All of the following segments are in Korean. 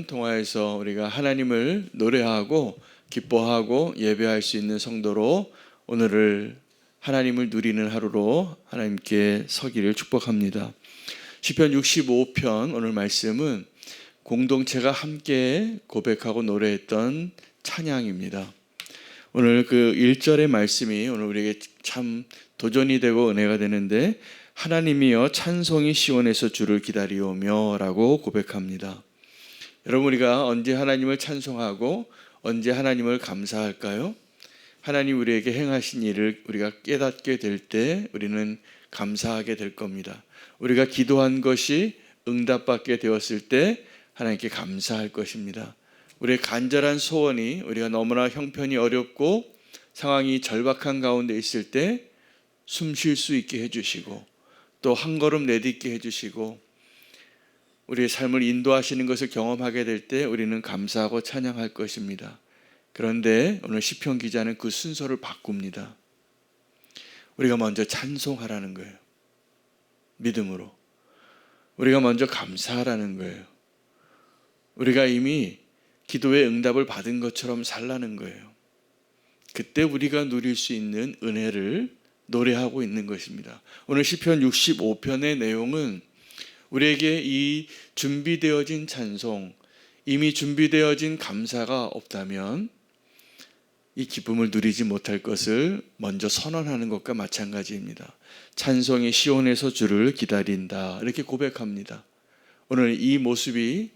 통화에서 우리가 하나님을 노래하고 기뻐하고 예배할 수 있는 성도로 오늘을 하나님을 누리는 하루로 하나님께 서기를 축복합니다. 시편 65편 오늘 말씀은 공동체가 함께 고백하고 노래했던 찬양입니다. 오늘 그 1절의 말씀이 오늘 우리에게 참 도전이 되고 은혜가 되는데, 하나님이여 찬송이 시온에서 주를 기다리오며 라고 고백합니다. 여러분, 우리가 언제 하나님을 찬송하고 언제 하나님을 감사할까요? 하나님 우리에게 행하신 일을 우리가 깨닫게 될 때 우리는 감사하게 될 겁니다. 우리가 기도한 것이 응답받게 되었을 때 하나님께 감사할 것입니다. 우리의 간절한 소원이, 우리가 너무나 형편이 어렵고 상황이 절박한 가운데 있을 때 숨 쉴 수 있게 해주시고 또 한 걸음 내딛게 해주시고 우리의 삶을 인도하시는 것을 경험하게 될 때 우리는 감사하고 찬양할 것입니다. 그런데 오늘 시편 기자는 그 순서를 바꿉니다. 우리가 먼저 찬송하라는 거예요. 믿음으로. 우리가 먼저 감사하라는 거예요. 우리가 이미 기도의 응답을 받은 것처럼 살라는 거예요. 그때 우리가 누릴 수 있는 은혜를 노래하고 있는 것입니다. 오늘 시편 65편의 내용은 우리에게 이 준비되어진 찬송, 이미 준비되어진 감사가 없다면 이 기쁨을 누리지 못할 것을 먼저 선언하는 것과 마찬가지입니다. 찬송이 시온에서 주를 기다린다, 이렇게 고백합니다. 오늘 이 모습이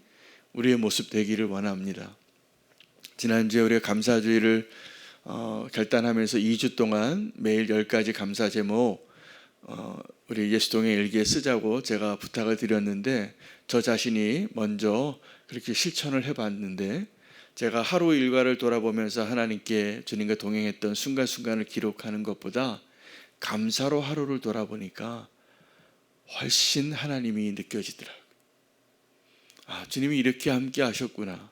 우리의 모습 되기를 원합니다. 지난주에 우리가 감사주의를 결단하면서 2주 동안 매일 10가지 감사 제목 우리 예수동의 일기에 쓰자고 제가 부탁을 드렸는데, 저 자신이 먼저 그렇게 실천을 해봤는데, 제가 하루 일과를 돌아보면서 하나님께 주님과 동행했던 순간순간을 기록하는 것보다 감사로 하루를 돌아보니까 훨씬 하나님이 느껴지더라고요. 주님이 이렇게 함께 하셨구나.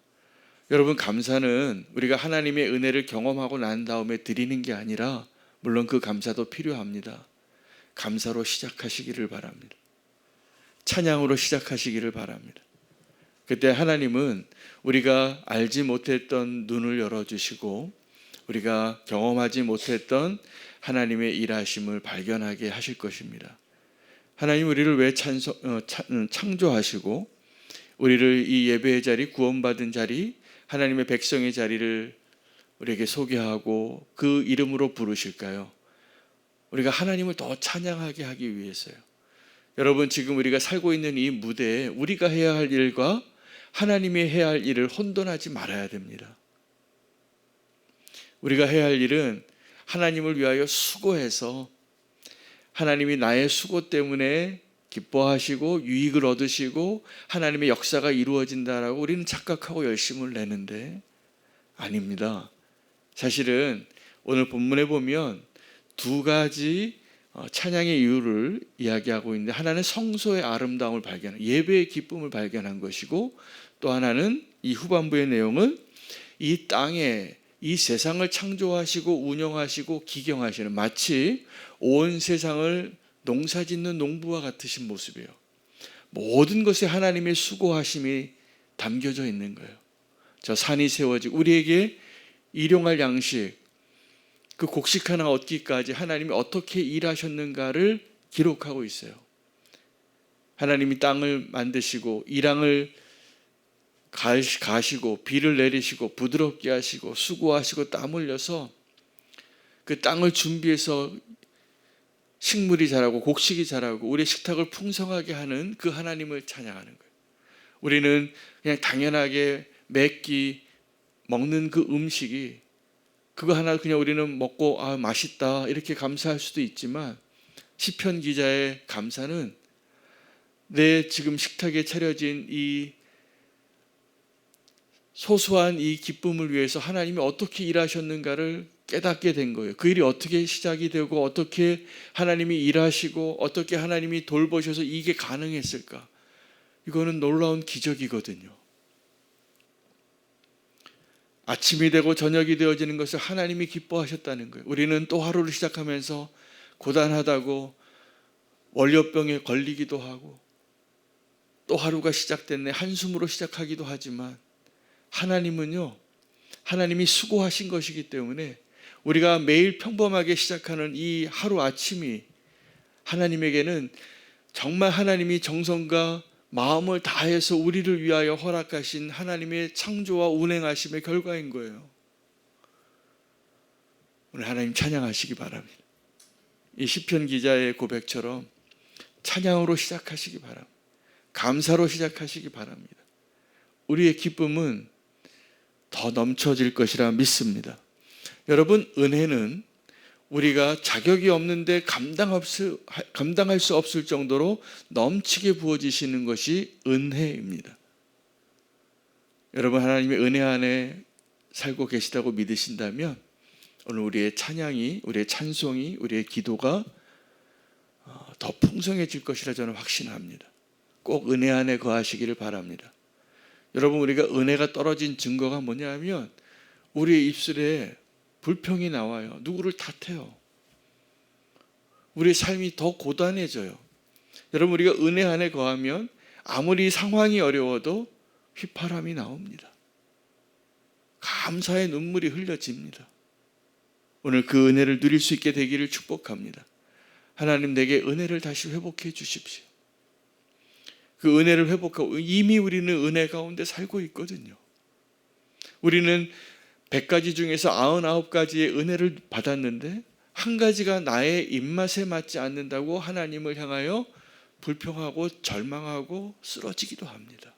여러분, 감사는 우리가 하나님의 은혜를 경험하고 난 다음에 드리는 게 아니라, 물론 그 감사도 필요합니다. 감사로 시작하시기를 바랍니다. 찬양으로 시작하시기를 바랍니다. 그때 하나님은 우리가 알지 못했던 눈을 열어주시고 우리가 경험하지 못했던 하나님의 일하심을 발견하게 하실 것입니다. 하나님 우리를 왜 창조하시고 우리를 이 예배의 자리, 구원받은 자리, 하나님의 백성의 자리를 우리에게 소개하고 그 이름으로 부르실까요? 우리가 하나님을 더 찬양하게 하기 위해서요. 여러분, 지금 우리가 살고 있는 이 무대에 우리가 해야 할 일과 하나님이 해야 할 일을 혼돈하지 말아야 됩니다. 우리가 해야 할 일은 하나님을 위하여 수고해서 하나님이 나의 수고 때문에 기뻐하시고 유익을 얻으시고 하나님의 역사가 이루어진다라고 우리는 착각하고 열심을 내는데, 아닙니다. 사실은 오늘 본문에 보면 두 가지 찬양의 이유를 이야기하고 있는데, 하나는 성소의 아름다움을 발견한, 예배의 기쁨을 발견한 것이고, 또 하나는 이 후반부의 내용은 이 땅에 이 세상을 창조하시고 운영하시고 기경하시는, 마치 온 세상을 농사짓는 농부와 같으신 모습이에요. 모든 것에 하나님의 수고하심이 담겨져 있는 거예요. 저 산이 세워지고 우리에게 일용할 양식, 그 곡식 하나 얻기까지 하나님이 어떻게 일하셨는가를 기록하고 있어요. 하나님이 땅을 만드시고 이랑을 가시고 비를 내리시고 부드럽게 하시고 수고하시고 땀 흘려서 그 땅을 준비해서 식물이 자라고 곡식이 자라고 우리의 식탁을 풍성하게 하는 그 하나님을 찬양하는 거예요. 우리는 그냥 당연하게 매끼 먹는 그 음식이, 그거 하나 그냥 우리는 먹고 맛있다 이렇게 감사할 수도 있지만, 시편 기자의 감사는 내 지금 식탁에 차려진 이 소소한 이 기쁨을 위해서 하나님이 어떻게 일하셨는가를 깨닫게 된 거예요. 그 일이 어떻게 시작이 되고 어떻게 하나님이 일하시고 어떻게 하나님이 돌보셔서 이게 가능했을까? 이거는 놀라운 기적이거든요. 아침이 되고 저녁이 되어지는 것을 하나님이 기뻐하셨다는 거예요. 우리는 또 하루를 시작하면서 고단하다고 월요병에 걸리기도 하고 또 하루가 시작됐네 한숨으로 시작하기도 하지만 하나님은요, 하나님이 수고하신 것이기 때문에 우리가 매일 평범하게 시작하는 이 하루 아침이 하나님에게는 정말 하나님이 정성과 마음을 다해서 우리를 위하여 허락하신 하나님의 창조와 운행하심의 결과인 거예요. 오늘 하나님 찬양하시기 바랍니다. 이 시편 기자의 고백처럼 찬양으로 시작하시기 바랍니다. 감사로 시작하시기 바랍니다. 우리의 기쁨은 더 넘쳐질 것이라 믿습니다. 여러분, 은혜는 우리가 자격이 없는데 감당할 수 없을 정도로 넘치게 부어지시는 것이 은혜입니다. 여러분, 하나님의 은혜 안에 살고 계시다고 믿으신다면 오늘 우리의 찬양이, 우리의 찬송이, 우리의 기도가 더 풍성해질 것이라 저는 확신합니다. 꼭 은혜 안에 거하시기를 바랍니다. 여러분, 우리가 은혜가 떨어진 증거가 뭐냐면 우리의 입술에 불평이 나와요. 누구를 탓해요. 우리의 삶이 더 고단해져요. 여러분, 우리가 은혜 안에 거하면 아무리 상황이 어려워도 휘파람이 나옵니다. 감사의 눈물이 흘려집니다. 오늘 그 은혜를 누릴 수 있게 되기를 축복합니다. 하나님, 내게 은혜를 다시 회복해 주십시오. 그 은혜를 회복하고, 이미 우리는 은혜 가운데 살고 있거든요. 우리는 100가지 중에서 99가지의 은혜를 받았는데 한 가지가 나의 입맛에 맞지 않는다고 하나님을 향하여 불평하고 절망하고 쓰러지기도 합니다.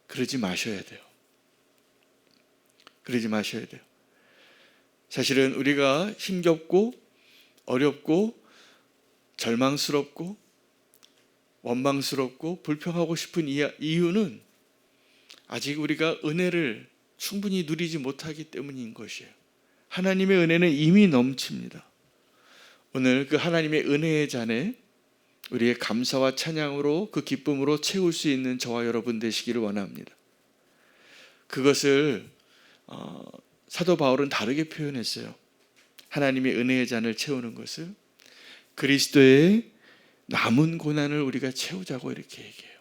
그러지 마셔야 돼요. 그러지 마셔야 돼요. 사실은 우리가 힘겹고 어렵고 절망스럽고 원망스럽고 불평하고 싶은 이유는 아직 우리가 은혜를 충분히 누리지 못하기 때문인 것이에요. 하나님의 은혜는 이미 넘칩니다. 오늘 그 하나님의 은혜의 잔에 우리의 감사와 찬양으로 그 기쁨으로 채울 수 있는 저와 여러분 되시기를 원합니다. 그것을 사도 바울은 다르게 표현했어요. 하나님의 은혜의 잔을 채우는 것을 그리스도의 남은 고난을 우리가 채우자고 이렇게 얘기해요.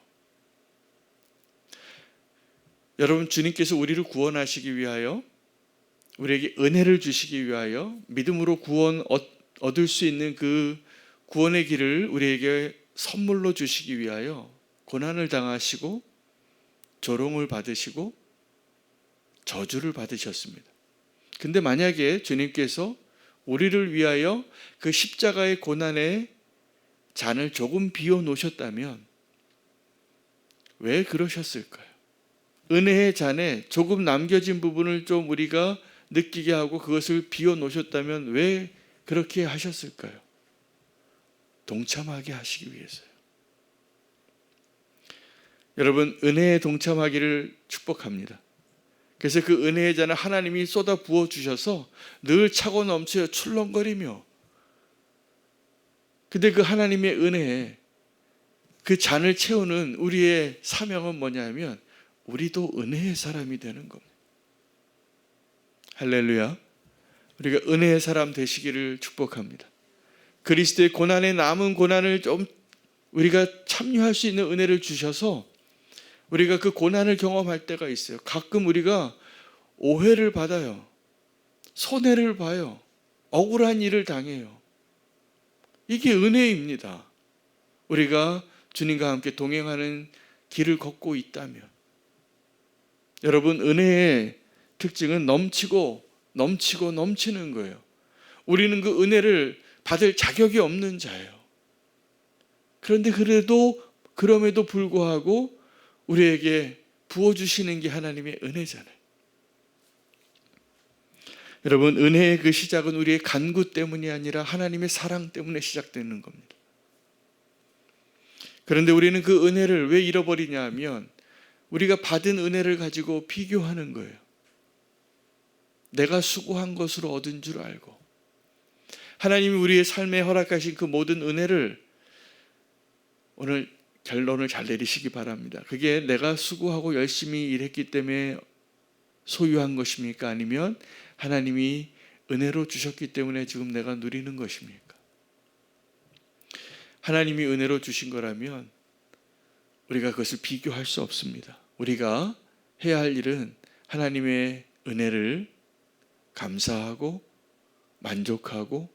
여러분, 주님께서 우리를 구원하시기 위하여, 우리에게 은혜를 주시기 위하여 믿음으로 구원 얻을 수 있는 그 구원의 길을 우리에게 선물로 주시기 위하여 고난을 당하시고 조롱을 받으시고 저주를 받으셨습니다. 근데 만약에 주님께서 우리를 위하여 그 십자가의 고난의 잔을 조금 비워 놓으셨다면 왜 그러셨을까요? 은혜의 잔에 조금 남겨진 부분을 좀 우리가 느끼게 하고 그것을 비워 놓으셨다면 왜 그렇게 하셨을까요? 동참하게 하시기 위해서요. 여러분, 은혜에 동참하기를 축복합니다. 그래서 그 은혜의 잔을 하나님이 쏟아 부어 주셔서 늘 차고 넘쳐 출렁거리며, 근데 그 하나님의 은혜에 그 잔을 채우는 우리의 사명은 뭐냐면 우리도 은혜의 사람이 되는 겁니다. 할렐루야. 우리가 은혜의 사람 되시기를 축복합니다. 그리스도의 고난에 남은 고난을 좀 우리가 참여할 수 있는 은혜를 주셔서 우리가 그 고난을 경험할 때가 있어요. 가끔 우리가 오해를 받아요. 손해를 봐요. 억울한 일을 당해요. 이게 은혜입니다. 우리가 주님과 함께 동행하는 길을 걷고 있다면. 여러분, 은혜의 특징은 넘치고 넘치는 거예요. 우리는 그 은혜를 받을 자격이 없는 자예요. 그런데 그럼에도 불구하고 우리에게 부어주시는 게 하나님의 은혜잖아요. 여러분, 은혜의 그 시작은 우리의 간구 때문이 아니라 하나님의 사랑 때문에 시작되는 겁니다. 그런데 우리는 그 은혜를 왜 잃어버리냐 하면 우리가 받은 은혜를 가지고 비교하는 거예요. 내가 수고한 것으로 얻은 줄 알고, 하나님이 우리의 삶에 허락하신 그 모든 은혜를 오늘 결론을 잘 내리시기 바랍니다. 그게 내가 수고하고 열심히 일했기 때문에 소유한 것입니까? 아니면 하나님이 은혜로 주셨기 때문에 지금 내가 누리는 것입니까? 하나님이 은혜로 주신 거라면 우리가 그것을 비교할 수 없습니다. 우리가 해야 할 일은 하나님의 은혜를 감사하고 만족하고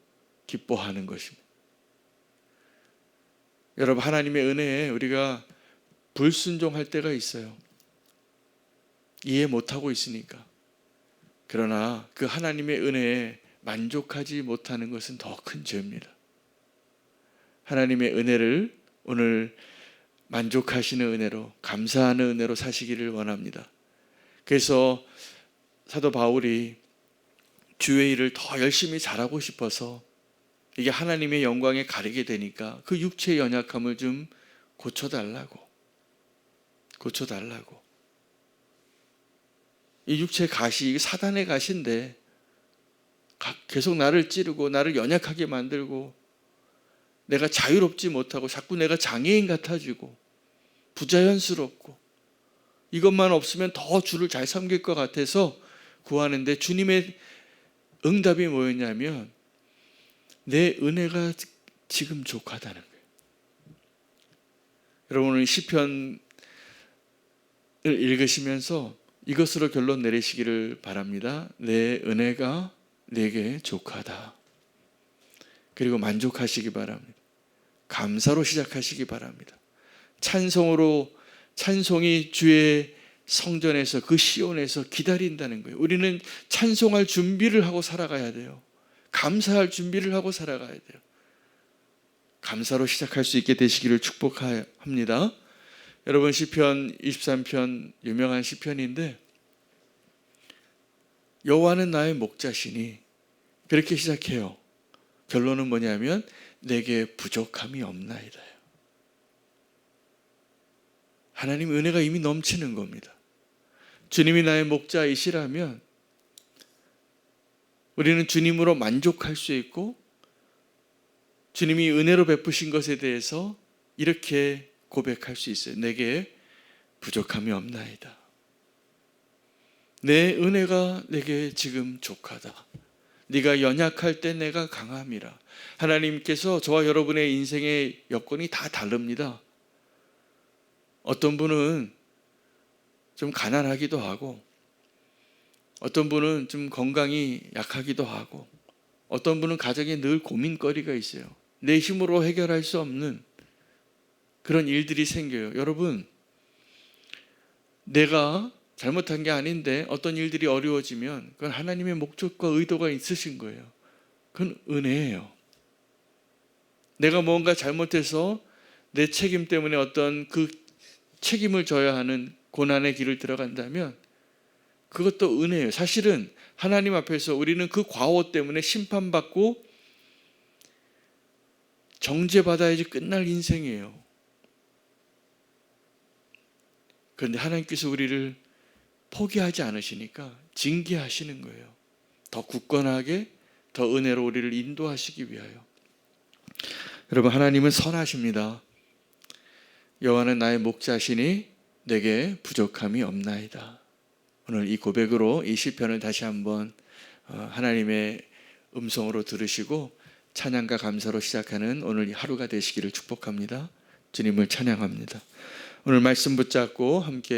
기뻐하는 것입니다. 여러분, 하나님의 은혜에 우리가 불순종할 때가 있어요. 이해 못하고 있으니까. 그러나 그 하나님의 은혜에 만족하지 못하는 것은 더 큰 죄입니다. 하나님의 은혜를 오늘 만족하시는 은혜로, 감사하는 은혜로 사시기를 원합니다. 그래서 사도 바울이 주의 일을 더 열심히 잘하고 싶어서 이게 하나님의 영광에 가리게 되니까 그 육체의 연약함을 좀 고쳐달라고. 이 육체의 가시, 이게 사단의 가시인데 계속 나를 찌르고 나를 연약하게 만들고 내가 자유롭지 못하고 자꾸 내가 장애인 같아지고 부자연스럽고 이것만 없으면 더 주를 잘 섬길 것 같아서 구하는데, 주님의 응답이 뭐였냐면 내 은혜가 지금 족하다는 거예요. 여러분, 오늘 시편을 읽으시면서 이것으로 결론 내리시기를 바랍니다. 내 은혜가 내게 족하다. 그리고 만족하시기 바랍니다. 감사로 시작하시기 바랍니다. 찬송이 주의 성전에서, 그 시온에서 기다린다는 거예요. 우리는 찬송할 준비를 하고 살아가야 돼요. 감사할 준비를 하고 살아가야 돼요. 감사로 시작할 수 있게 되시기를 축복합니다. 여러분, 시편 23편 유명한 시편인데, 여호와는 나의 목자시니, 그렇게 시작해요. 결론은 뭐냐면 내게 부족함이 없나이다. 하나님 은혜가 이미 넘치는 겁니다. 주님이 나의 목자이시라면 우리는 주님으로 만족할 수 있고, 주님이 은혜로 베푸신 것에 대해서 이렇게 고백할 수 있어요. 내게 부족함이 없나이다. 내 은혜가 내게 지금 족하다. 네가 연약할 때 내가 강함이라. 하나님께서 저와 여러분의 인생의 여건이 다 다릅니다. 어떤 분은 좀 가난하기도 하고, 어떤 분은 좀 건강이 약하기도 하고, 어떤 분은 가정에 늘 고민거리가 있어요. 내 힘으로 해결할 수 없는 그런 일들이 생겨요. 여러분, 내가 잘못한 게 아닌데 어떤 일들이 어려워지면 그건 하나님의 목적과 의도가 있으신 거예요. 그건 은혜예요. 내가 뭔가 잘못해서 내 책임 때문에 어떤 그 책임을 져야 하는 고난의 길을 들어간다면 그것도 은혜예요. 사실은 하나님 앞에서 우리는 그 과오 때문에 심판받고 정죄받아야지 끝날 인생이에요. 그런데 하나님께서 우리를 포기하지 않으시니까 징계하시는 거예요. 더 굳건하게, 더 은혜로 우리를 인도하시기 위하여. 여러분, 하나님은 선하십니다. 여호와는 나의 목자시니 내게 부족함이 없나이다. 오늘 이 고백으로 이 시편을 다시 한번 하나님의 음성으로 들으시고 찬양과 감사로 시작하는 오늘 하루가 되시기를 축복합니다. 주님을 찬양합니다. 오늘 말씀 붙잡고 함께